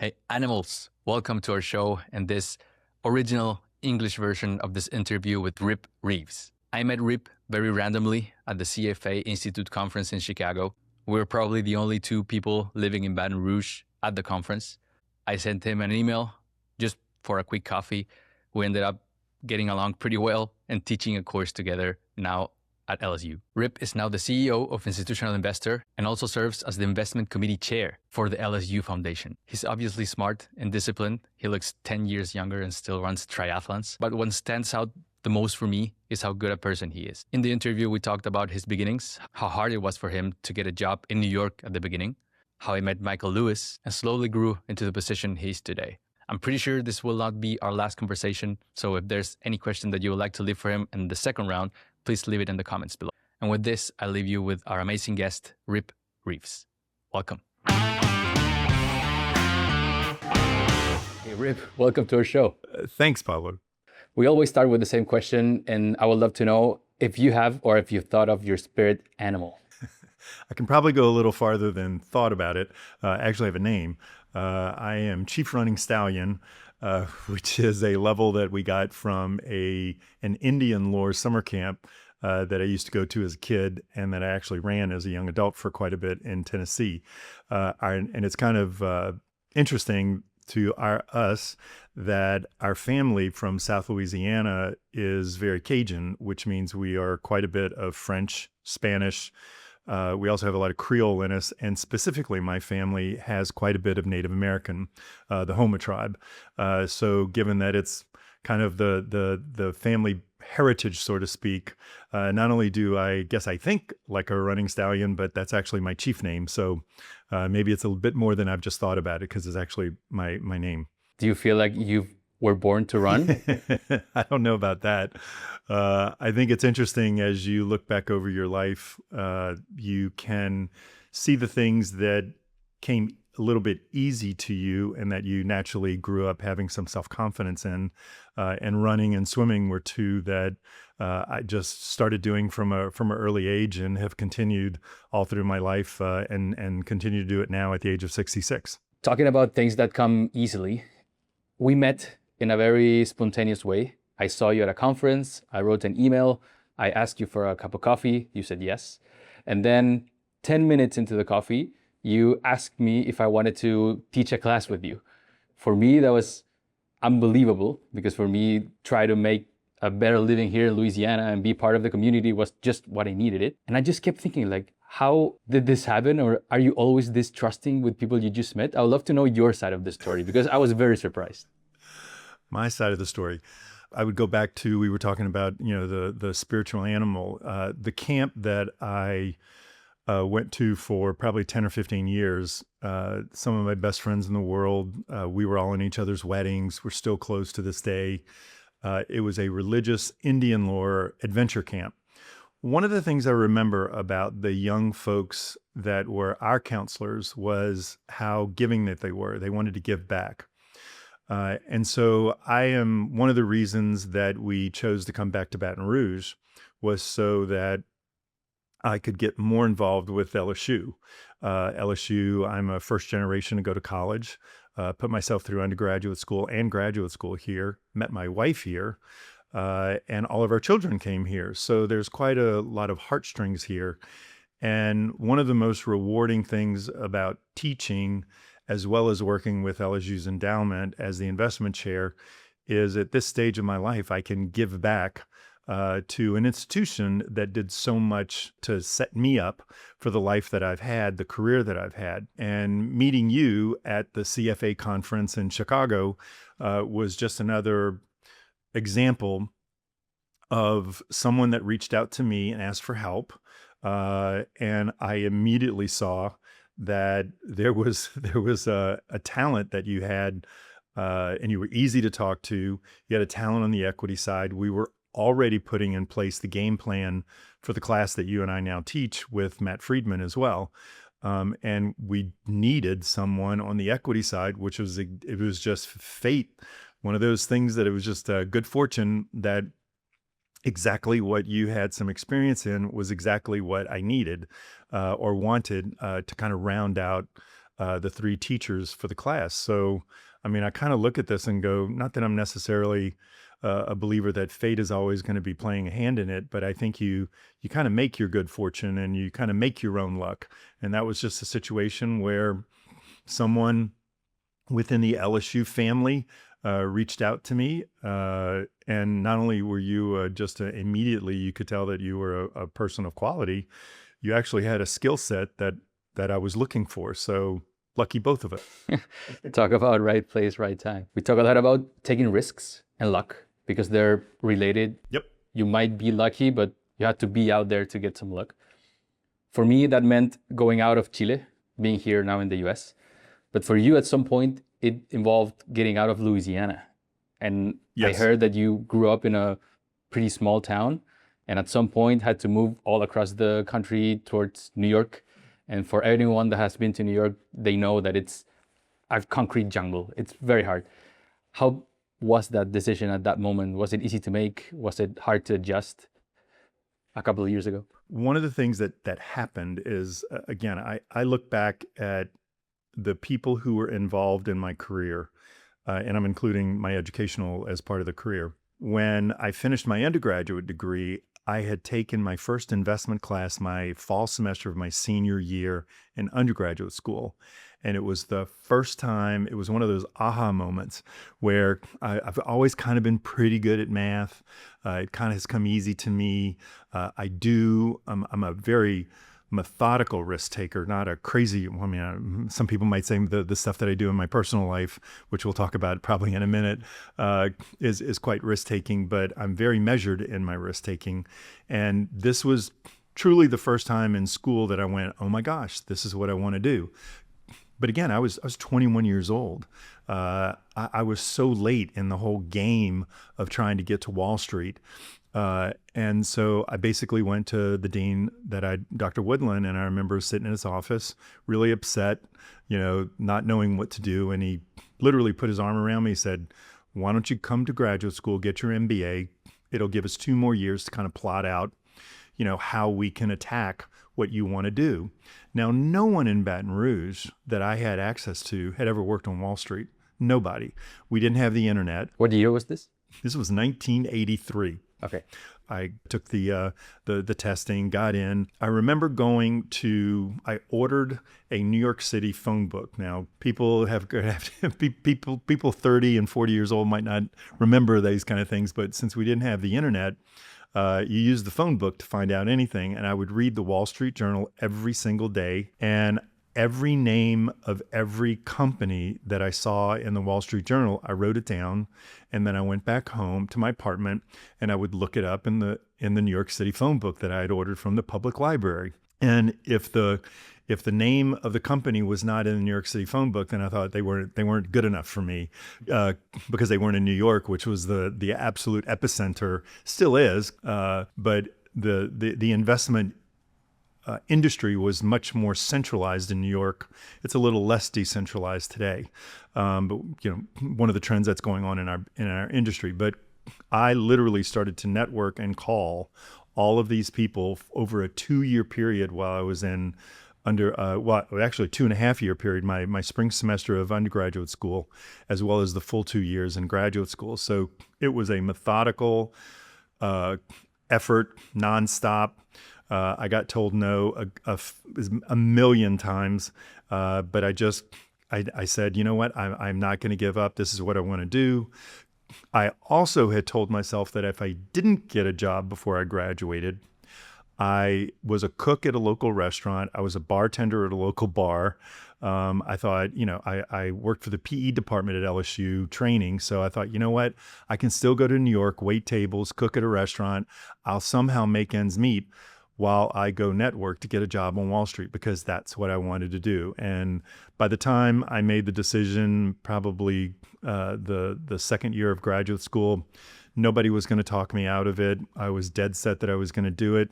Hey, animals, welcome to our show and this original English version of this interview with Rip Reeves. I met Rip very randomly at the CFA Institute conference in Chicago. We were probably the only two people living in Baton Rouge at the conference. I sent him an email just for a quick coffee. We ended up getting along pretty well and teaching a course together now at LSU. Rip is now the CEO of Institutional Investor and also serves as the investment committee chair for the LSU Foundation. He's obviously smart and disciplined. He looks 10 years younger and still runs triathlons. But what stands out the most for me is how good a person he is. In the interview, we talked about his beginnings, how hard it was for him to get a job in New York at the beginning, how he met Michael Lewis and slowly grew into the position he's today. I'm pretty sure this will not be our last conversation, so if there's any question that you would like to leave for him in the second round, please leave it in the comments below. And with this, I leave you with our amazing guest, Rip Reeves. Welcome. Hey, Rip, welcome to our show. Thanks, Pablo. We always start with the same question, and I would love to know if you have or if you've thought of your spirit animal. I can probably go a little farther than thought about it. I actually have a name. I am Chief Running Stallion, which is a level that we got from an Indian lore summer camp that I used to go to as a kid and that I actually ran as a young adult for quite a bit in Tennessee. And it's kind of interesting to us that our family from South Louisiana is very Cajun, which means we are quite a bit of French, Spanish. We also have a lot of Creole in us, and specifically my family has quite a bit of Native American, the Homa tribe. So given that it's kind of the family heritage, so to speak, not only do I think like a running stallion, but that's actually my chief name. So maybe it's a bit more than I've just thought about it because it's actually my name. Do you feel like you were born to run? I don't know about that. I think it's interesting as you look back over your life, you can see the things that came a little bit easy to you and that you naturally grew up having some self-confidence in. And running and swimming were two that I just started doing from an early age and have continued all through my life and continue to do it now at the age of 66. Talking about things that come easily, we met in a very spontaneous way. I saw you at a conference. I wrote an email. I asked you for a cup of coffee. You said yes. And then 10 minutes into the coffee, you asked me if I wanted to teach a class with you. For me, that was unbelievable because for me, try to make a better living here in Louisiana and be part of the community was just what I needed it. And I just kept thinking like, how did this happen? Or are you always this trusting with people you just met? I would love to know your side of the story because I was very surprised. My side of the story. I would go back to, we were talking about, the spiritual animal. The camp that I went to for probably 10 or 15 years, some of my best friends in the world, we were all in each other's weddings. We're still close to this day. It was a religious Indian lore adventure camp. One of the things I remember about the young folks that were our counselors was how giving that they were. They wanted to give back. And so one of the reasons that we chose to come back to Baton Rouge was so that I could get more involved with LSU. LSU, I'm a first generation to go to college, put myself through undergraduate school and graduate school here, met my wife here, and all of our children came here. So there's quite a lot of heartstrings here. And one of the most rewarding things about teaching, as well as working with LSU's endowment as the investment chair, is at this stage of my life, I can give back to an institution that did so much to set me up for the life that I've had, the career that I've had. And meeting you at the CFA conference in Chicago was just another example of someone that reached out to me and asked for help. And I immediately saw that there was a talent that you had, and you were easy to talk to. You had a talent on the equity side. We were already putting in place the game plan for the class that you and I now teach with Matt Friedman as well. And we needed someone on the equity side, which was, it was just fate. One of those things that it was just good fortune that exactly what you had some experience in was exactly what I needed or wanted to kind of round out the three teachers for the class. So, I mean, I kind of look at this and go, not that I'm necessarily a believer that fate is always going to be playing a hand in it, but I think you kind of make your good fortune and you kind of make your own luck. And that was just a situation where someone within the LSU family reached out to me. And not only were you immediately, you could tell that you were a person of quality, you actually had a skill set that I was looking for. So lucky both of us. Talk about right place, right time. We talk a lot about taking risks and luck because they're related. Yep. You might be lucky, but you have to be out there to get some luck. For me, that meant going out of Chile, being here now in the US. But for you, at some point, it involved getting out of Louisiana. And Yes. I heard that you grew up in a pretty small town and at some point had to move all across the country towards New York. And for anyone that has been to New York, they know that it's a concrete jungle. It's very hard. How was that decision at that moment? Was it easy to make? Was it hard to adjust a couple of years ago? One of the things that happened is, again, I look back at the people who were involved in my career, and I'm including my educational as part of the career. When I finished my undergraduate degree, I had taken my first investment class my fall semester of my senior year in undergraduate school. And it was the first time, it was one of those aha moments where I've always kind of been pretty good at math. It kind of has come easy to me. I'm a very methodical risk taker, not a crazy, I mean, some people might say the stuff that I do in my personal life, which we'll talk about probably in a minute, is quite risk taking, but I'm very measured in my risk taking. And this was truly the first time in school that I went, oh my gosh, this is what I want to do. But again, I was 21 years old. I was so late in the whole game of trying to get to Wall Street. And so I basically went to the dean Dr. Woodland, and I remember sitting in his office, really upset, not knowing what to do. And he literally put his arm around me. He said, why don't you come to graduate school, get your MBA? It'll give us 2 more years to kind of plot out, how we can attack what you want to do. Now, no one in Baton Rouge that I had access to had ever worked on Wall Street. Nobody. We didn't have the internet. What year was this? This was 1983. Okay. I took the testing, got in. I remember I ordered a New York City phone book. Now, people 30 and 40 years old might not remember these kind of things, but since we didn't have the internet, you use the phone book to find out anything. And I would read the Wall Street Journal every single day. And every name of every company that I saw in the Wall Street Journal, I wrote it down. And then I went back home to my apartment and I would look it up in the New York City phone book that I had ordered from the public library. And if the name of the company was not in the New York City phone book, then I thought they weren't good enough for me, because they weren't in New York, which was the absolute epicenter, still is. But the investment industry was much more centralized in New York. It's a little less decentralized today, but one of the trends that's going on in our industry. But I literally started to network and call all of these people over a 2-year period while I was in actually 2.5-year period, my spring semester of undergraduate school, as well as the full 2 years in graduate school. So it was a methodical effort, nonstop. I got told no a million times, but I said, you know what, I'm not going to give up. This is what I want to do. I also had told myself that if I didn't get a job before I graduated, I was a cook at a local restaurant. I was a bartender at a local bar. I thought, I worked for the PE department at LSU training. So I thought, you know what, I can still go to New York, wait tables, cook at a restaurant. I'll somehow make ends meet while I go network to get a job on Wall Street, because that's what I wanted to do. And by the time I made the decision, probably the second year of graduate school, nobody was going to talk me out of it. I was dead set that I was going to do it.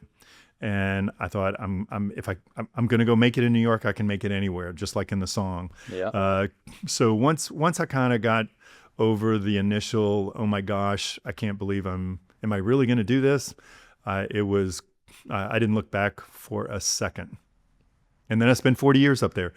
And I thought, I'm going to go make it in New York. I can make it anywhere, just like in the song. Yeah. So once I kind of got over the initial, oh my gosh, I can't believe am I really going to do this? I didn't look back for a second. And then I spent 40 years up there.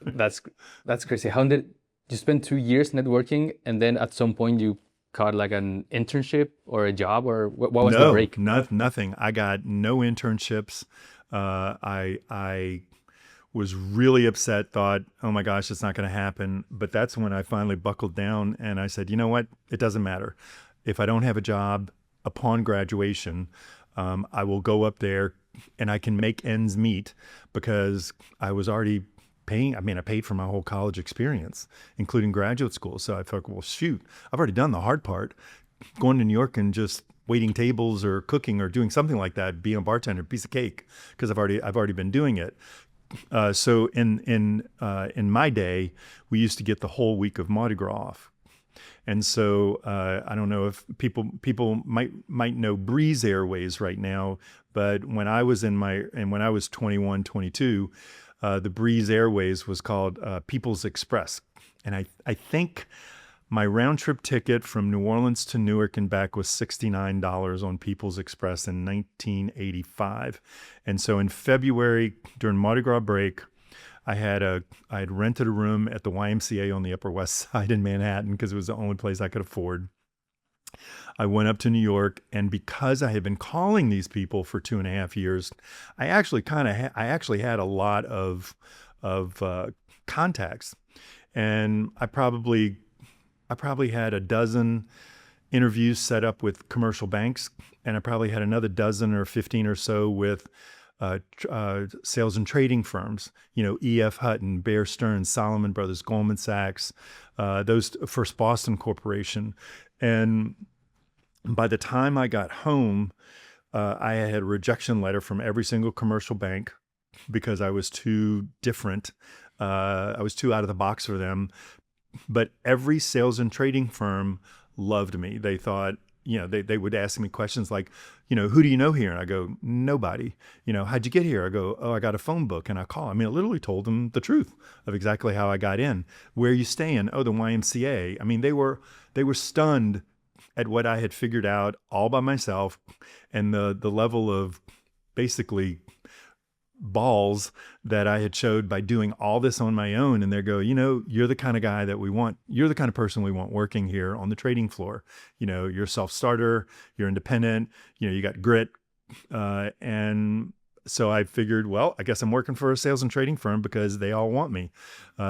That's that's crazy. How did you spend 2 years networking, and then at some point you caught like an internship or a job, or what was the No, break? nothing. I got no internships. I was really upset, thought, oh my gosh, it's not going to happen. But that's when I finally buckled down and I said, you know what? It doesn't matter. If I don't have a job upon graduation, I will go up there and I can make ends meet because I was already paying. I mean, I paid for my whole college experience, including graduate school. So I thought, well, shoot, I've already done the hard part. Going to New York and just waiting tables or cooking or doing something like that, being a bartender, piece of cake, because I've already been doing it. So in my day, we used to get the whole week of Mardi Gras off. And so I don't know if people might know Breeze Airways right now, but when I was when I was 21, 22, the Breeze Airways was called People's Express, and I think my round trip ticket from New Orleans to Newark and back was $69 on People's Express in 1985. And so in February during Mardi Gras break, I had rented a room at the YMCA on the Upper West Side in Manhattan because it was the only place I could afford. I went up to New York, and because I had been calling these people for 2.5 years, I actually had a lot of contacts, and I probably had a dozen interviews set up with commercial banks, and I probably had another dozen or 15 or so with sales and trading firms, E.F. Hutton, Bear Stearns, Salomon Brothers, Goldman Sachs, those First Boston Corporation. And by the time I got home, I had a rejection letter from every single commercial bank because I was too different. I was too out of the box for them. But every sales and trading firm loved me. They thought, they would ask me questions like, who do you know here? And I go, nobody. How'd you get here? I go, oh, I got a phone book and I call. I mean, I literally told them the truth of exactly how I got in. Where are you staying? Oh, the YMCA. I mean, they were stunned at what I had figured out all by myself and the level of basically balls that I had showed by doing all this on my own. And they go, you're the kind of guy that we want. You're the kind of person we want working here on the trading floor. You're a self-starter, you're independent, you got grit. And so I figured, well, I guess I'm working for a sales and trading firm because they all want me.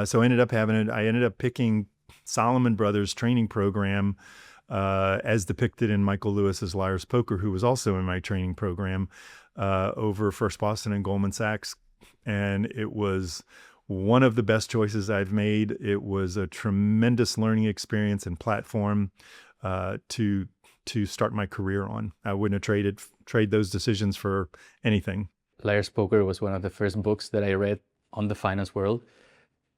So I ended up picking Salomon Brothers training program, as depicted in Michael Lewis's Liar's Poker, who was also in my training program, over First Boston and Goldman Sachs. And it was one of the best choices I've made. It was a tremendous learning experience and platform to start my career on. I wouldn't have trade those decisions for anything. Liar's Poker was one of the first books that I read on the finance world.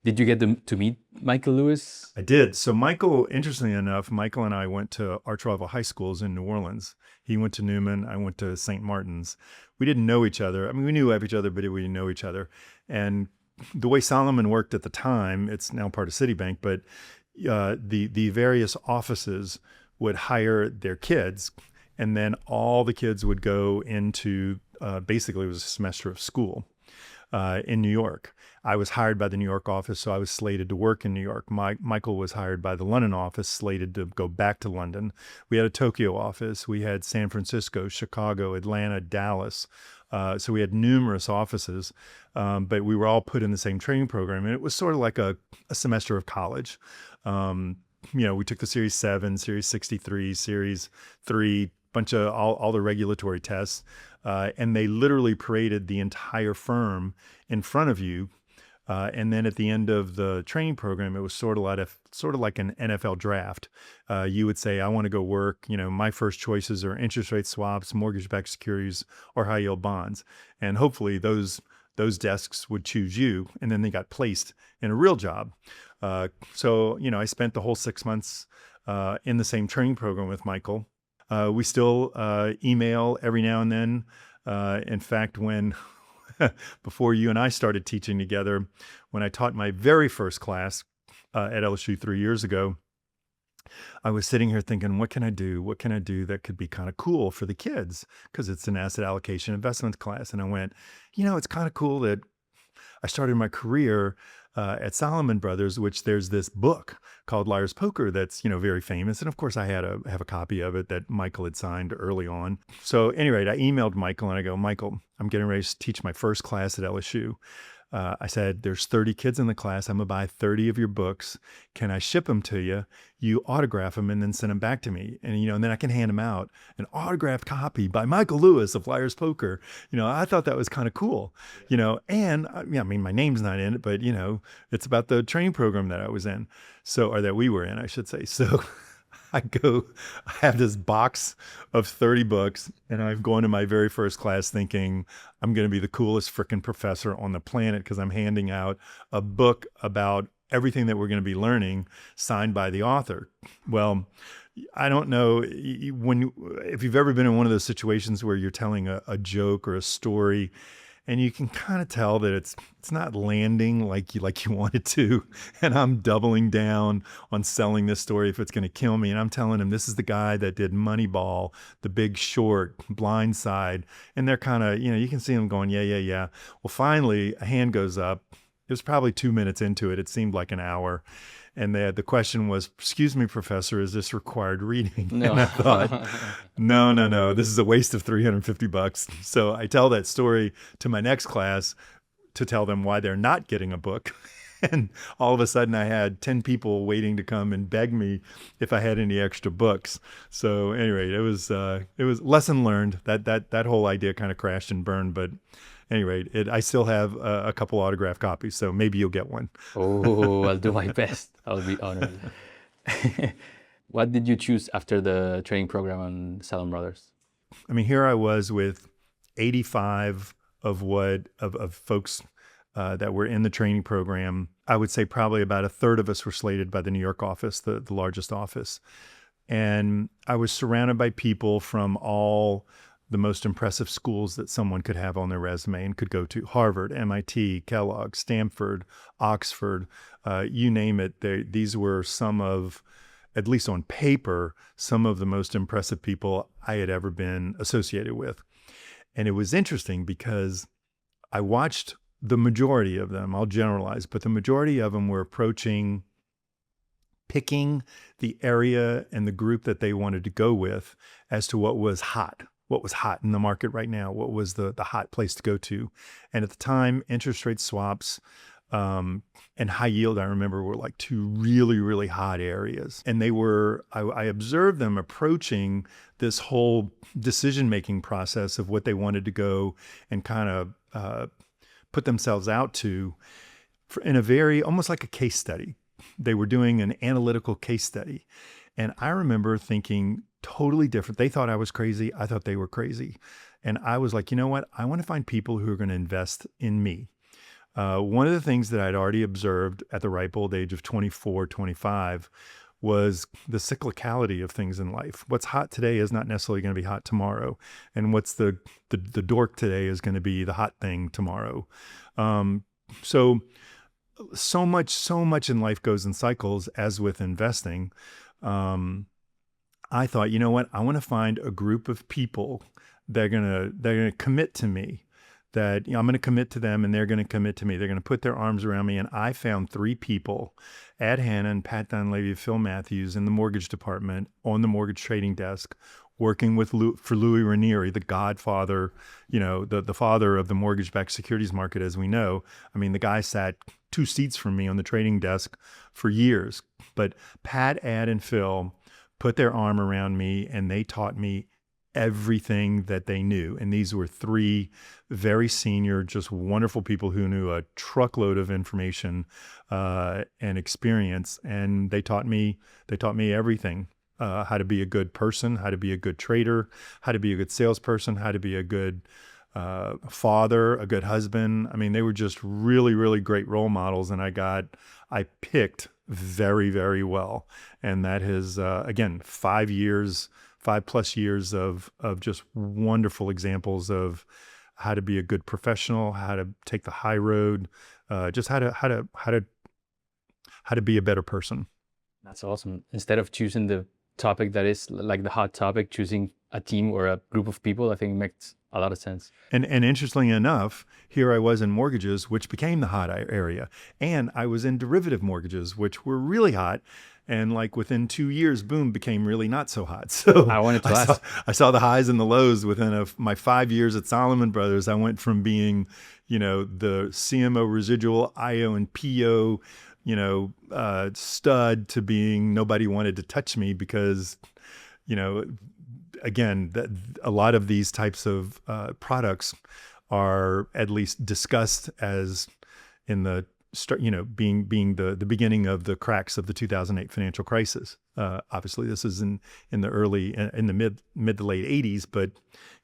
Did you get to meet Michael Lewis? I did. So Michael, interestingly enough, Michael and I went to arch rival high schools in New Orleans. He went to Newman. I went to St. Martin's. We didn't know each other. I mean, we knew of each other, but we didn't know each other. And the way Salomon worked at the time, it's now part of Citibank, but the various offices would hire their kids, and then all the kids would go into basically it was a semester of school in New York. I was hired by the New York office, so I was slated to work in New York. Michael was hired by the London office, slated to go back to London. We had a Tokyo office. We had San Francisco, Chicago, Atlanta, Dallas. So we had numerous offices, but we were all put in the same training program. And it was sort of like a semester of college. We took the Series 7, Series 63, Series 3, bunch of all the regulatory tests. And they literally paraded the entire firm in front of you. And then at the end of the training program, it was sort of like an NFL draft. You would say, I want to go work. My first choices are interest rate swaps, mortgage-backed securities, or high yield bonds. And hopefully those desks would choose you. And then they got placed in a real job. So I spent the whole 6 months in the same training program with Michael. We still email every now and then. In fact, before you and I started teaching together, when I taught my very first class at LSU 3 years ago, I was sitting here thinking, what can I do? What can I do that could be kind of cool for the kids? Because it's an asset allocation investment class. And I went, it's kind of cool that I started my career at Salomon Brothers, which there's this book called Liar's Poker that's, very famous. And of course, I have a copy of it that Michael had signed early on. So anyway, I emailed Michael and I go, Michael, I'm getting ready to teach my first class at LSU. I said, there's 30 kids in the class. I'm going to buy 30 of your books. Can I ship them to you? You autograph them and then send them back to me. And then I can hand them out an autographed copy by Michael Lewis of Liar's Poker. I thought that was kind of cool, and my name's not in it, but it's about the training program that I was in. Or that we were in, I should say. So I have this box of 30 books, and I've gone to my very first class thinking I'm going to be the coolest freaking professor on the planet because I'm handing out a book about everything that we're going to be learning signed by the author. Well, I don't know if you've ever been in one of those situations where you're telling a joke or a story and you can kind of tell that it's not landing like you want it to. And I'm doubling down on selling this story if it's going to kill me. And I'm telling him this is the guy that did Moneyball, The Big Short, Blind Side. And they're kind of, you can see them going, yeah. Well, finally, a hand goes up. It was probably 2 minutes into it. It seemed like an hour. And the question was, excuse me, professor, is this required reading? No. And I thought, no, this is a waste of $350. So I tell that story to my next class to tell them why they're not getting a book. And all of a sudden I had 10 people waiting to come and beg me if I had any extra books. So anyway, it was lesson learned. That whole idea kind of crashed and burned, but anyway, I still have a couple autographed copies, so maybe you'll get one. Oh, I'll do my best. I'll be honored. What did you choose after the training program on Salomon Brothers? I mean, here I was with 85 of folks that were in the training program. I would say probably about a third of us were slated by the New York office, the largest office. And I was surrounded by people from all the most impressive schools that someone could have on their resume and could go to: Harvard, MIT, Kellogg, Stanford, Oxford, you name it. These were some of, at least on paper, some of the most impressive people I had ever been associated with. And it was interesting because I watched the majority of them, I'll generalize, but the majority of them were picking the area and the group that they wanted to go with as to what was hot in the market right now, what was the hot place to go to. And at the time, interest rate swaps and high yield, I remember, were like two really, really hot areas. And I observed them approaching this whole decision-making process of what they wanted to go and kind of put themselves out to in a very, almost like a case study. They were doing an analytical case study. And I remember thinking totally different. They thought I was crazy. I thought they were crazy. And I was like, you know what? I want to find people who are going to invest in me. One of the things that I'd already observed at the ripe old age of 24, 25 was the cyclicality of things in life. What's hot today is not necessarily going to be hot tomorrow. And what's the dork today is going to be the hot thing tomorrow. So much in life goes in cycles, as with investing. I thought, you know what? I want to find a group of people that are gonna commit to me. That I'm going to commit to them, and they're going to commit to me. They're going to put their arms around me. And I found 3 people: Ed Hannon, Pat Dunleavy, Phil Matthews, in the mortgage department on the mortgage trading desk, working for Louis Ranieri, the godfather, the father of the mortgage-backed securities market, as we know. I mean, the guy sat 2 seats from me on the trading desk for years. But Pat, Ed, and Phil put their arm around me, and they taught me everything that they knew. And these were 3 very senior, just wonderful people who knew a truckload of information and experience. And they taught me everything. How to be a good person, how to be a good trader, how to be a good salesperson, how to be a good father, a good husband. I mean, they were just really, really great role models. And I picked very, very well. And that has, again, 5+ years of just wonderful examples of how to be a good professional, how to take the high road, just how to be a better person. That's awesome. Instead of choosing the topic that is like the hot topic, choosing a team or a group of people, I think makes a lot of sense. And interestingly enough, here I was in mortgages, which became the hot area. And I was in derivative mortgages, which were really hot. And like within 2 years, boom, became really not so hot. So I wanted to ask. I saw the highs and the lows within my 5 years at Salomon Brothers. I went from being, the CMO residual, IO and PO, stud to being nobody wanted to touch me because, again, a lot of these types of products are at least discussed as in the start, being the beginning of the cracks of the 2008 financial crisis. Obviously, this is in the mid to late 80s, but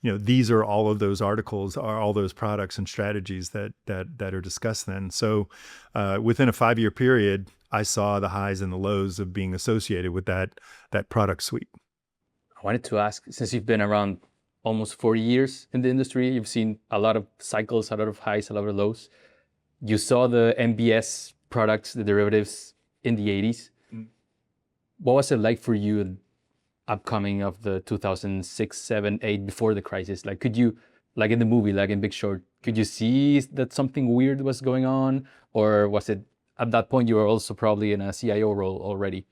these are all of those articles, are all those products and strategies that are discussed then. So within a 5-year period, I saw the highs and the lows of being associated with that product suite. I wanted to ask, since you've been around almost 40 years in the industry, you've seen a lot of cycles, a lot of highs, a lot of lows. You saw the MBS products, the derivatives in the 80s. What was it like for you upcoming of the 2006, 7, 8, before the crisis? Like, could you, like in the movie, like in Big Short, could you see that something weird was going on? Or was it, at that point, you were also probably in a CIO role already?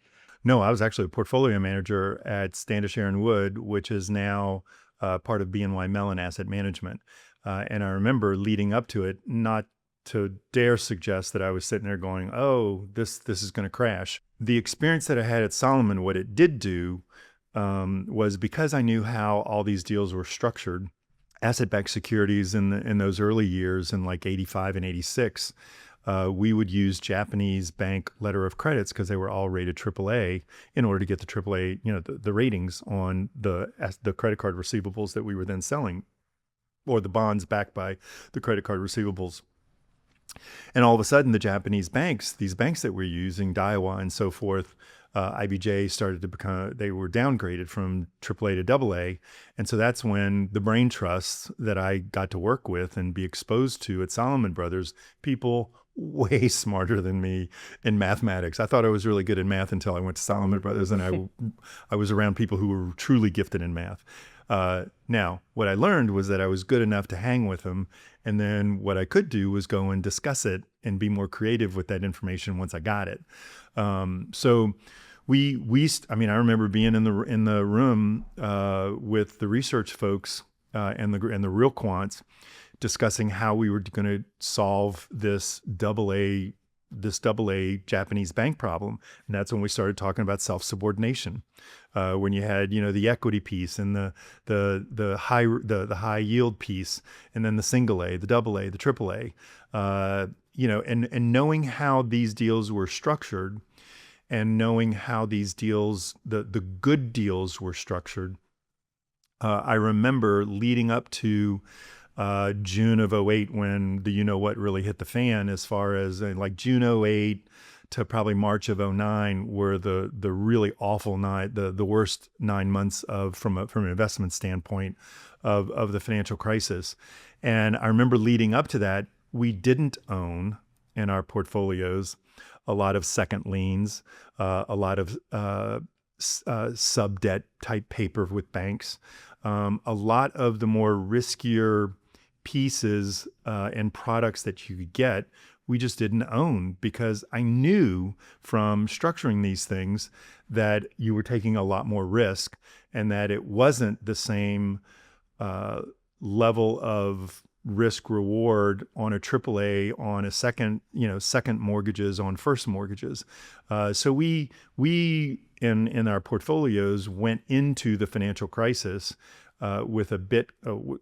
No, I was actually a portfolio manager at Standish Aaron Wood, which is now part of BNY Mellon Asset Management. And I remember leading up to it, not to dare suggest that I was sitting there going, oh, this is going to crash. The experience that I had at Salomon, what it did do was, because I knew how all these deals were structured, asset-backed securities in those early years in like 85 and 86, we would use Japanese bank letter of credits because they were all rated AAA in order to get the AAA, the ratings on the credit card receivables that we were then selling, or the bonds backed by the credit card receivables. And all of a sudden, the Japanese banks, these banks that we're using, Daiwa and so forth, IBJ started to they were downgraded from AAA to AA. And so that's when the brain trusts that I got to work with and be exposed to at Salomon Brothers, people way smarter than me in mathematics. I thought I was really good in math until I went to Salomon Brothers, and I was around people who were truly gifted in math. Now, what I learned was that I was good enough to hang with them. And then what I could do was go and discuss it and be more creative with that information once I got it. So I remember being in the room with the research folks and the real quants, discussing how we were going to solve this AA Japanese bank problem. And that's when we started talking about self-subordination. When you had, the equity piece and the high yield piece, and then the single A, the AA, the AAA, and knowing how these deals were structured, and knowing how these deals, the good deals were structured. I remember leading up to June of 08, when the what really hit the fan, as far as like June 08 to probably March of 09 were the really awful the worst 9 months from an investment standpoint of the financial crisis. And I remember leading up to that, we didn't own in our portfolios a lot of second liens, a lot of sub-debt type paper with banks, a lot of the more riskier pieces and products that you could get, we just didn't own, because I knew from structuring these things that you were taking a lot more risk, and that it wasn't the same level of risk reward on a AAA, on a second mortgages, on first mortgages. So we in our portfolios went into the financial crisis with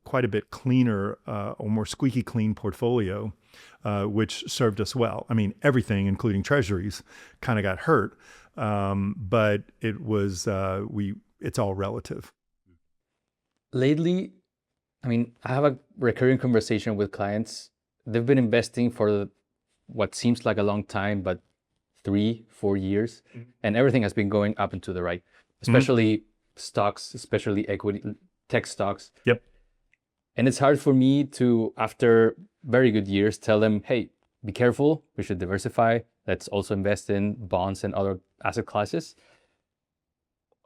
quite a bit cleaner, or more squeaky clean portfolio, which served us well. I mean, everything, including treasuries, kind of got hurt, but it was it's all relative. Lately, I have a recurring conversation with clients. They've been investing for what seems like a long time, but 3-4 years, and everything has been going up and to the right, especially stocks, especially equity, tech stocks. Yep. And it's hard for me to, after very good years, tell them, hey, be careful, we should diversify. Let's also invest in bonds and other asset classes.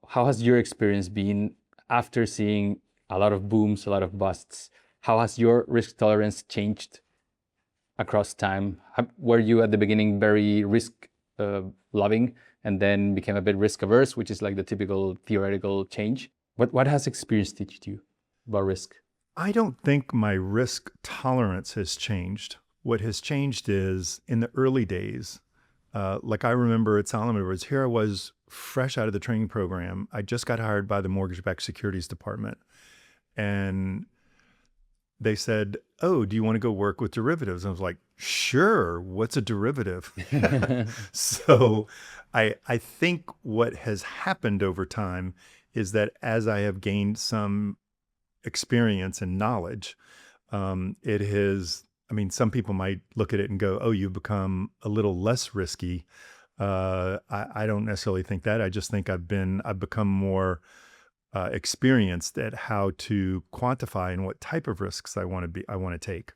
How has your experience been after seeing a lot of booms, a lot of busts? How has your risk tolerance changed across time? Were you at the beginning very risk loving and then became a bit risk averse, which is like the typical theoretical change? What has experience taught you about risk? I don't think my risk tolerance has changed. What has changed is in the early days, like I remember at Salomon Brothers, here I was fresh out of the training program. I just got hired by the mortgage-backed securities department. And they said, "Oh, do you want to go work with derivatives?" And I was like, "Sure, what's a derivative?" So I think what has happened over time is that as I have gained some experience and knowledge, it has, I mean, some people might look at it and go, "Oh, you've become a little less risky." I don't necessarily think that. I just think I've become more experienced at how to quantify and what type of risks I want to take,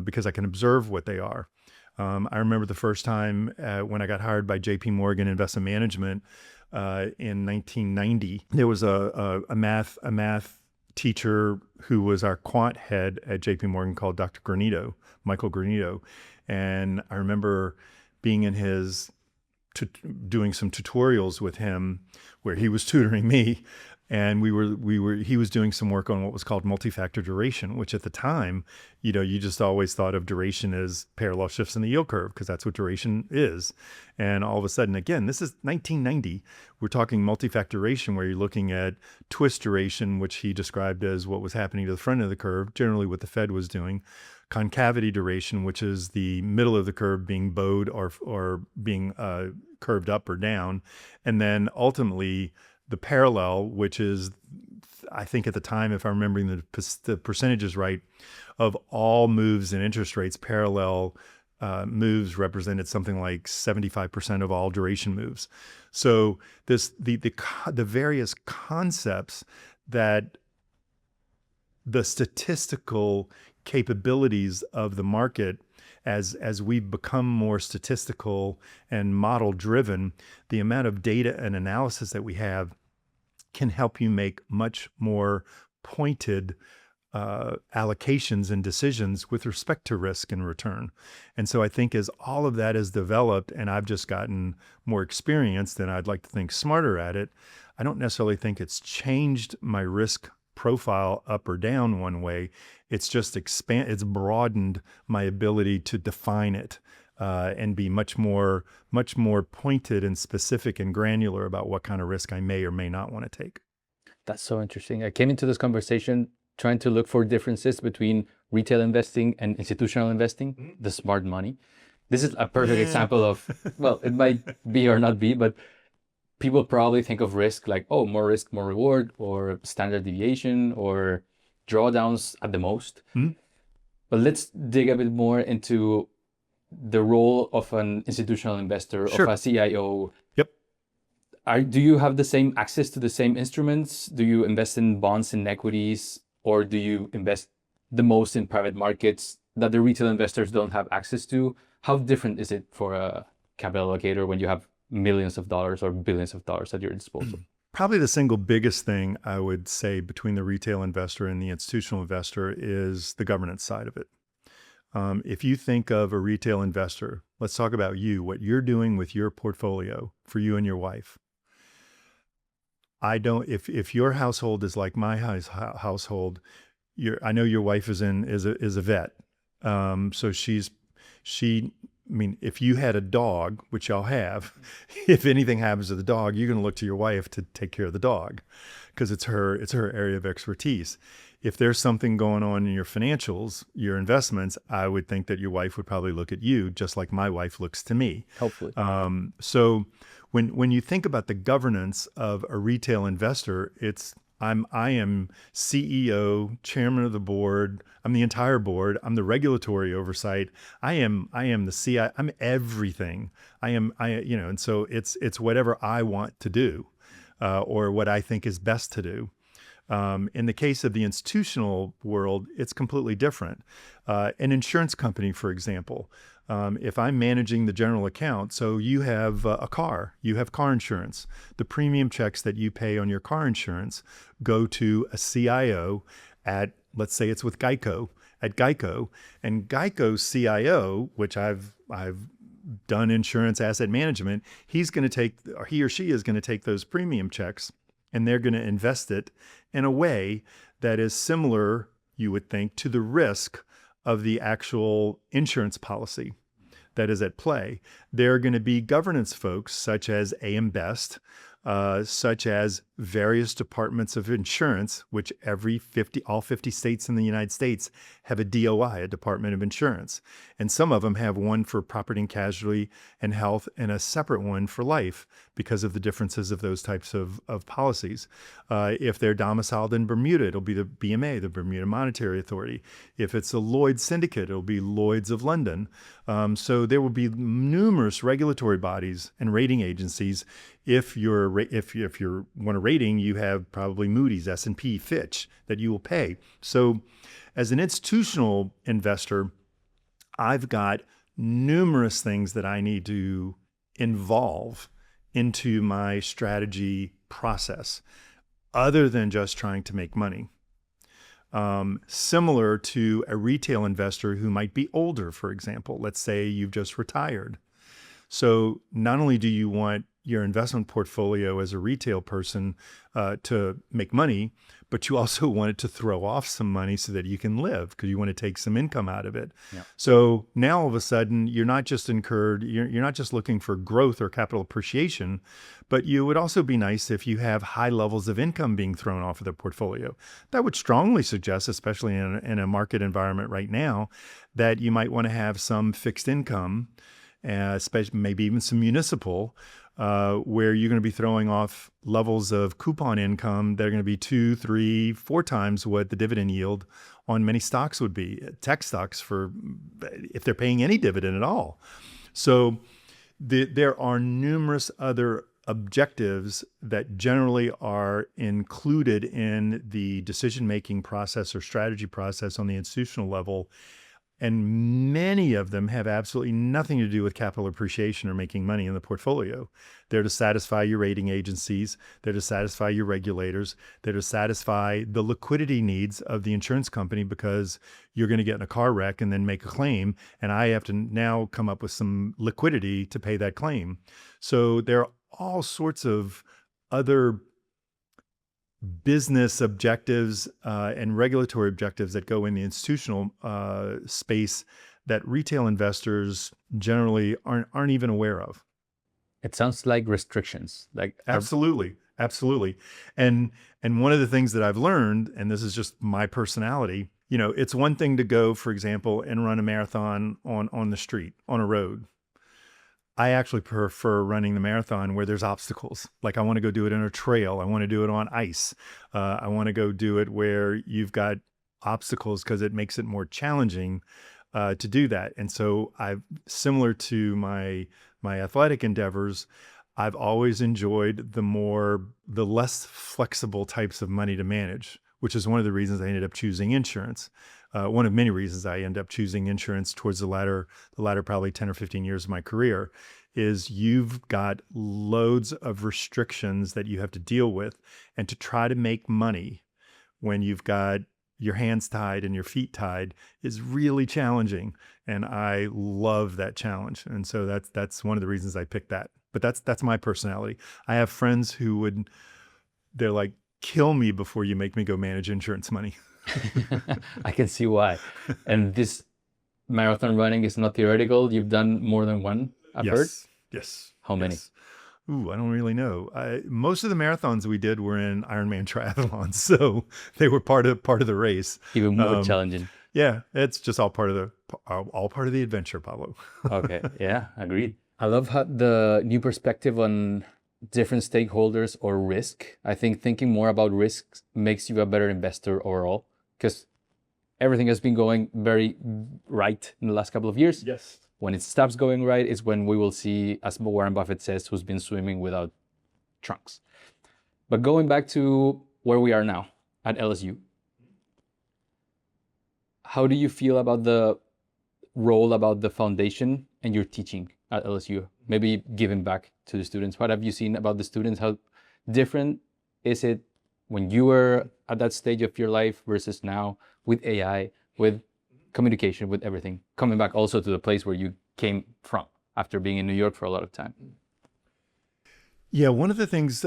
because I can observe what they are. I remember the first time when I got hired by J.P. Morgan Investment Management in 1990. There was a math teacher who was our quant head at J.P. Morgan called Dr. Granito, Michael Granito, and I remember being in his doing some tutorials with him where he was tutoring me, and he was doing some work on what was called multi-factor duration, which at the time, you just always thought of duration as parallel shifts in the yield curve because that's what duration is. And all of a sudden, again, this is 1990, we're talking multi-factor duration where you're looking at twist duration, which he described as what was happening to the front of the curve, generally what the Fed was doing. Concavity duration, which is the middle of the curve being bowed or being curved up or down. And then ultimately the parallel, which is, I think at the time, if I'm remembering the percentages right, of all moves in interest rates, parallel moves represented something like 75% of all duration moves. So the various concepts that the statistical capabilities of the market, as we've become more statistical and model driven, the amount of data and analysis that we have can help you make much more pointed allocations and decisions with respect to risk and return. And so I think as all of that is developed and I've just gotten more experienced and I'd like to think smarter at it, I don't necessarily think it's changed my risk profile up or down one way. It's just it's broadened my ability to define it and be much more pointed and specific and granular about what kind of risk I may or may not want to take. That's so interesting. I came into this conversation trying to look for differences between retail investing and institutional investing, the smart money. This is a perfect example of, well, it might be or not be, but people probably think of risk like, oh, more risk, more reward, or standard deviation, or drawdowns at the most. But let's dig a bit more into the role of an institutional investor, Sure. of a CIO. Yep. Do you have the same access to the same instruments? Do you invest in bonds and equities, or do you invest the most in private markets that the retail investors don't have access to? How different is it for a capital allocator when you have millions of dollars or billions of dollars at your disposal? Probably the single biggest thing I would say between the retail investor and the institutional investor is the governance side of it. If you think of a retail investor, let's talk about you, what you're doing with your portfolio for you and your wife. If your household is like my household, I know your wife is a vet. So I mean, if you had a dog, which y'all have, if anything happens to the dog, you're going to look to your wife to take care of the dog because it's her area of expertise. If there's something going on in your financials, your investments, I would think that your wife would probably look at you just like my wife looks to me. Hopefully. So when you think about the governance of a retail investor, I am CEO, chairman of the board. I'm the entire board. I'm the regulatory oversight. I am the CI. I'm everything. And so it's whatever I want to do, or what I think is best to do. In the case of the institutional world, it's completely different. An insurance company, for example, If I'm managing the general account, so you have a car, you have car insurance. The premium checks that you pay on your car insurance go to a CIO at, let's say it's with Geico, at Geico, and Geico's CIO, which I've done insurance asset management, he's going to take, or he or she is going to take those premium checks and they're going to invest it in a way that is similar, you would think, to the risk of the actual insurance policy that is at play. There are going to be governance folks such as AM Best, such as various departments of insurance, which all 50 states in the United States have a DOI, a Department of Insurance. And some of them have one for property and casualty and health and a separate one for life because of the differences of those types of policies. If they're domiciled in Bermuda, it'll be the BMA, the Bermuda Monetary Authority. If it's a Lloyd's syndicate, it'll be Lloyd's of London. So there will be numerous regulatory bodies and rating agencies. If you want a rating, you have probably Moody's, S&P, Fitch that you will pay. So as an institutional investor, I've got numerous things that I need to involve into my strategy process other than just trying to make money. Similar to a retail investor who might be older, for example. Let's say you've just retired. So not only do you want your investment portfolio as a retail person to make money, but you also want it to throw off some money so that you can live because you want to take some income out of it. Yeah. So now all of a sudden, you're not just looking for growth or capital appreciation, but you would also be nice if you have high levels of income being thrown off of the portfolio. That would strongly suggest, especially in a market environment right now, that you might want to have some fixed income, especially maybe even some municipal, where you're going to be throwing off levels of coupon income that are going to be 2, 3, 4 times what the dividend yield on many stocks would be, tech stocks, if they're paying any dividend at all. So there are numerous other objectives that generally are included in the decision-making process or strategy process on the institutional level. And many of them have absolutely nothing to do with capital appreciation or making money in the portfolio. They're to satisfy your rating agencies. They're to satisfy your regulators. They're to satisfy the liquidity needs of the insurance company because you're going to get in a car wreck and then make a claim. And I have to now come up with some liquidity to pay that claim. So there are all sorts of other business objectives and regulatory objectives that go in the institutional space that retail investors generally aren't even aware of. It sounds like restrictions. Absolutely. And one of the things that I've learned, and this is just my personality, it's one thing to go, for example, and run a marathon on the street, on a road. I actually prefer running the marathon where there's obstacles. Like I want to go do it in a trail. I want to do it on ice. I want to go do it where you've got obstacles because it makes it more challenging to do that. And so similar to my athletic endeavors, I've always enjoyed the less flexible types of money to manage, which is one of the reasons I ended up choosing insurance. One of many reasons I end up choosing insurance towards the latter probably 10 or 15 years of my career is you've got loads of restrictions that you have to deal with, and to try to make money when you've got your hands tied and your feet tied is really challenging. And I love that challenge. And so that's one of the reasons I picked that. But that's my personality. I have friends they're like, kill me before you make me go manage insurance money. I can see why. And this marathon running is not theoretical. You've done more than one, I've heard? Yes. How many? Ooh, I don't really know. Most of the marathons we did were in Ironman triathlons, so they were part of the race. Even more challenging. Yeah, it's just all part of the adventure, Pablo. Okay, yeah, agreed. I love how the new perspective on different stakeholders or risk. I think thinking more about risks makes you a better investor overall, because everything has been going very right in the last couple of years. Yes. When it stops going right is when we will see, as Warren Buffett says, who's been swimming without trunks. But going back to where we are now at LSU, how do you feel about the role about the foundation and your teaching at LSU? Maybe giving back to the students. What have you seen about the students? How different is it when you were at that stage of your life versus now with AI, with communication, with everything? Coming back also to the place where you came from after being in New York for a lot of time. Yeah, one of the things,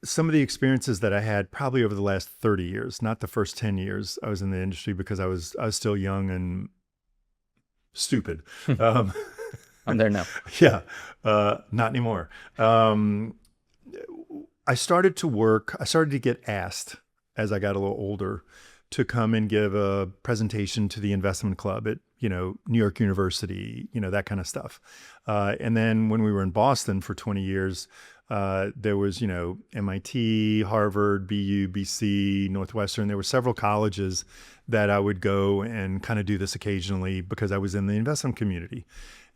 some of the experiences that I had probably over the last 30 years, not the first 10 years I was in the industry because I was still young and stupid. I'm there now. Yeah, not anymore. I started to get asked as I got a little older to come and give a presentation to the investment club at, New York University, that kind of stuff. And then when we were in Boston for 20 years, there was, MIT, Harvard, BU, BC, Northwestern. There were several colleges that I would go and kind of do this occasionally because I was in the investment community.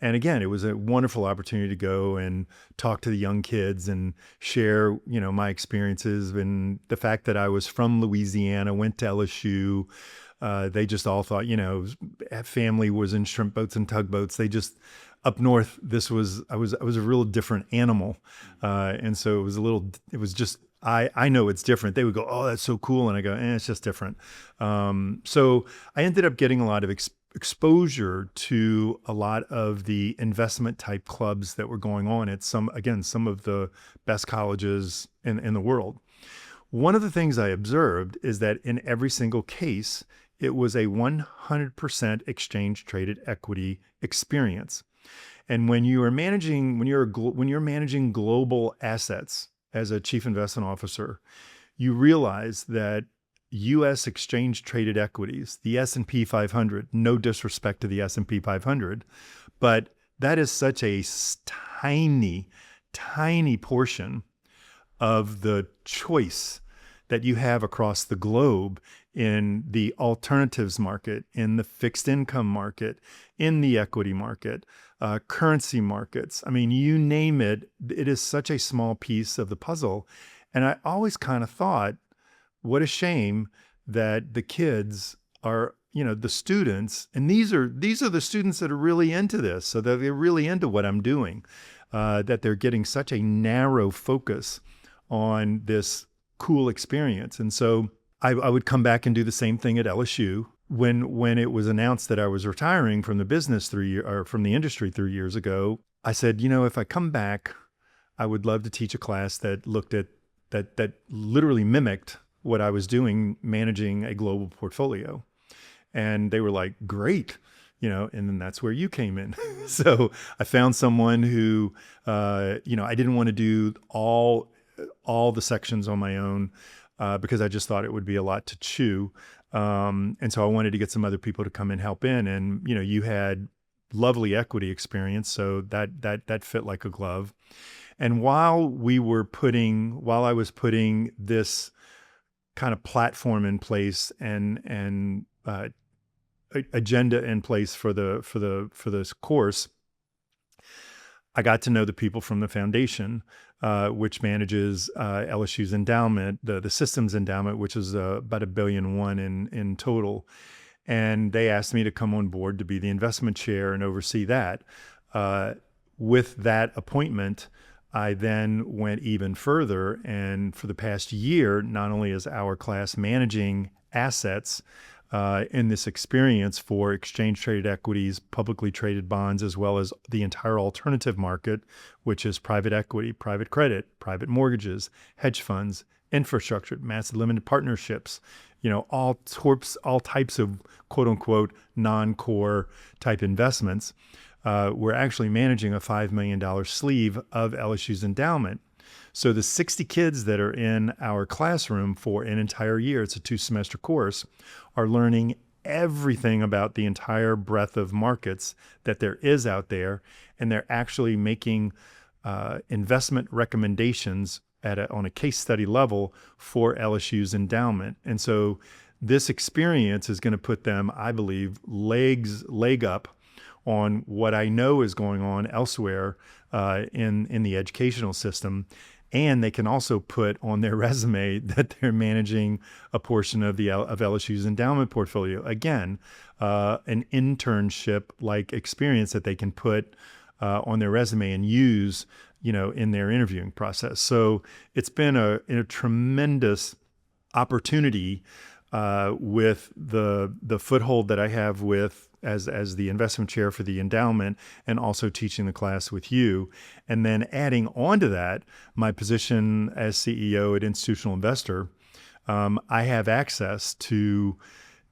And again, it was a wonderful opportunity to go and talk to the young kids and share, my experiences. And the fact that I was from Louisiana, went to LSU, they just all thought, family was in shrimp boats and tugboats. They just, up north, I was a real different animal. And so it was just, I know it's different. They would go, oh, that's so cool. And I go, it's just different. So I ended up getting a lot of exposure to a lot of the investment type clubs that were going on at some of the best colleges in the world. One of the things I observed is that in every single case, it was a 100% exchange traded equity experience. And when you're managing global assets as a chief investment officer, you realize that U.S. exchange traded equities, the S&P 500, no disrespect to the S&P 500, but that is such a tiny, tiny portion of the choice that you have across the globe in the alternatives market, in the fixed income market, in the equity market, currency markets. I mean, you name it, it is such a small piece of the puzzle. And I always kind of thought, what a shame that the kids are, the students, and these are the students that are really into this, so that they're really into what I'm doing, that they're getting such a narrow focus on this cool experience. And so I would come back and do the same thing at LSU. When it was announced that I was retiring from the business from the industry 3 years ago, I said, if I come back, I would love to teach a class that looked at that literally mimicked what I was doing, managing a global portfolio. And they were like, great, and then that's where you came in. So I found someone who, I didn't want to do all the sections on my own because I just thought it would be a lot to chew. And so I wanted to get some other people to come and help in. And, you had lovely equity experience, so that fit like a glove. And while I was putting this kind of platform in place and agenda in place for this course, I got to know the people from the foundation, which manages LSU's endowment, the systems endowment, which is about $1.1 billion in total. And they asked me to come on board to be the investment chair and oversee that. With that appointment, I then went even further, and for the past year, not only is our class managing assets in this experience for exchange-traded equities, publicly traded bonds, as well as the entire alternative market, which is private equity, private credit, private mortgages, hedge funds, infrastructure, massive limited partnerships, all types of quote-unquote non-core type investments. We're actually managing a $5 million sleeve of LSU's endowment. So the 60 kids that are in our classroom for an entire year, it's a 2-semester course, are learning everything about the entire breadth of markets that there is out there. And they're actually making investment recommendations on a case study level for LSU's endowment. And so this experience is going to put them, I believe, leg up on what I know is going on elsewhere in the educational system. And they can also put on their resume that they're managing a portion of LSU's endowment portfolio. Again, an internship-like experience that they can put on their resume and use, in their interviewing process. So it's been a tremendous opportunity with the foothold that I have with as the investment chair for the endowment, and also teaching the class with you. And then adding on to that, my position as CEO at Institutional Investor, I have access to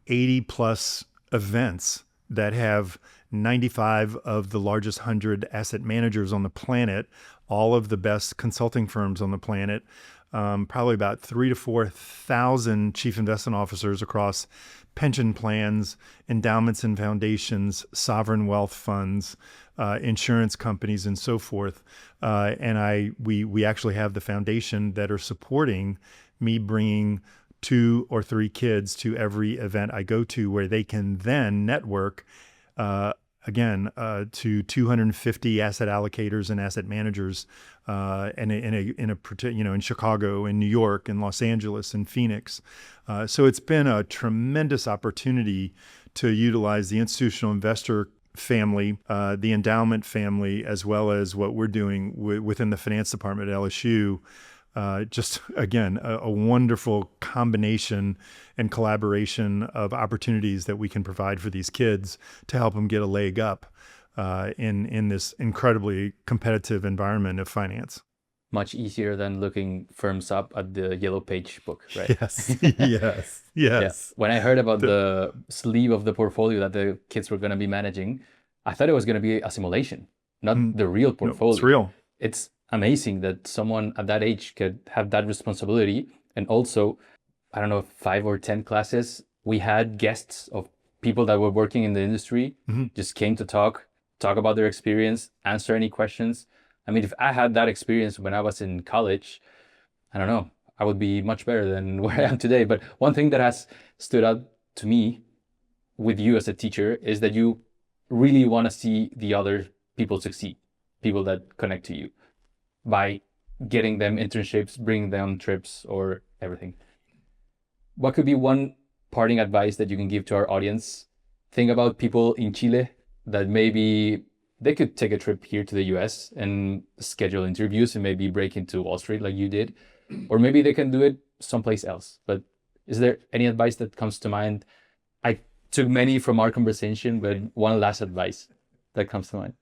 80 plus events that have 95 of the largest 100 asset managers on the planet, all of the best consulting firms on the planet, probably about 3,000 to 4,000 chief investment officers across pension plans, endowments and foundations, sovereign wealth funds, insurance companies, and so forth. And we actually have the foundation that are supporting me bringing 2 or 3 kids to every event I go to, where they can then network to 250 asset allocators and asset managers, in Chicago, in New York, in Los Angeles, in Phoenix. So it's been a tremendous opportunity to utilize the institutional investor family, the endowment family, as well as what we're doing within the finance department at LSU. Just again, a wonderful combination and collaboration of opportunities that we can provide for these kids to help them get a leg up in this incredibly competitive environment of finance. Much easier than looking firms up at the yellow page book, right? Yes, yes, yes. Yeah. When I heard about the sleeve of the portfolio that the kids were going to be managing, I thought it was going to be a simulation, not the real portfolio. No, it's real. It's amazing that someone at that age could have that responsibility. And also, I don't know, 5 or 10 classes, we had guests of people that were working in the industry, just came to talk about their experience, answer any questions. I mean, if I had that experience when I was in college, I don't know, I would be much better than where I am today. But one thing that has stood out to me with you as a teacher is that you really want to see the other people succeed, people that connect to you, by getting them internships, bringing them trips, or everything. What could be one parting advice that you can give to our audience? Think about people in Chile that maybe they could take a trip here to the US and schedule interviews and maybe break into Wall Street like you did. Or maybe they can do it someplace else. But is there any advice that comes to mind? I took many from our conversation, but one last advice that comes to mind.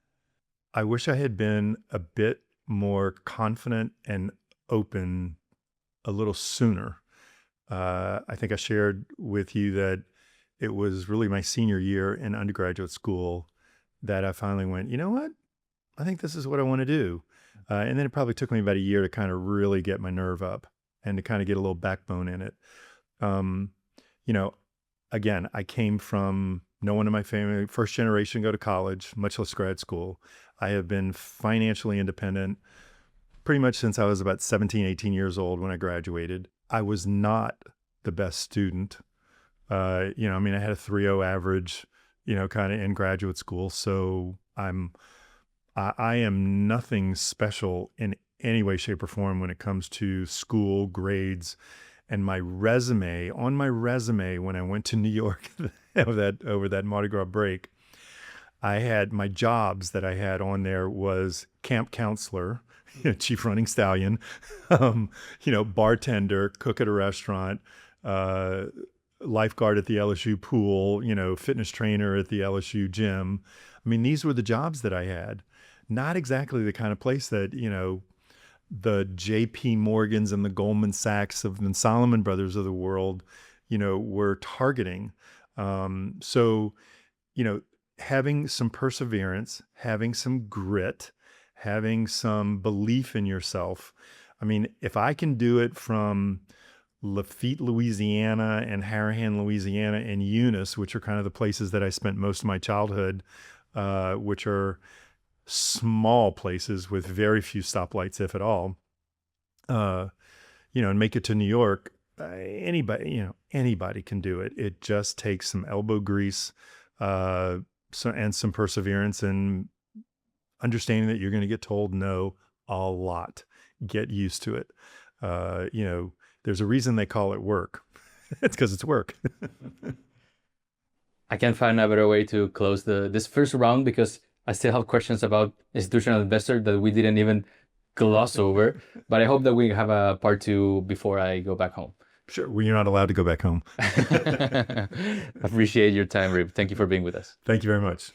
I wish I had been a bit more confident and open a little sooner. I think I shared with you that it was really my senior year in undergraduate school that I finally went, you know what? I think this is what I want to do. And then it probably took me about a year to kind of really get my nerve up and to kind of get a little backbone in it. Again, I came from no one in my family, first generation go to college, much less grad school. I have been financially independent pretty much since I was about 17, 18 years old when I graduated. I was not the best student. I had a 3.0 average, kind of in graduate school. So I am nothing special in any way, shape, or form when it comes to school grades. And on my resume, when I went to New York over that Mardi Gras break, I had my jobs that I had on there was camp counselor, chief running stallion, bartender, cook at a restaurant, lifeguard at the LSU pool, fitness trainer at the LSU gym. I mean, these were the jobs that I had. Not exactly the kind of place that, the JP Morgans and the Goldman Sachs and Salomon Brothers of the world, were targeting. So, having some perseverance, having some grit, having some belief in yourself. I mean, if I can do it from Lafitte, Louisiana, and Harahan, Louisiana, and Eunice, which are kind of the places that I spent most of my childhood, which are small places with very few stoplights, if at all, and make it to New York, anybody can do it. It just takes some elbow grease, and some perseverance, and understanding that you're going to get told no a lot. Get used to it. There's a reason they call it work. It's because it's work. I can't find a better way to close this first round, because I still have questions about institutional investor that we didn't even gloss over. But I hope that we have a part 2 before I go back home. Sure. Well, you're not allowed to go back home. Appreciate your time, Rip. Thank you for being with us. Thank you very much.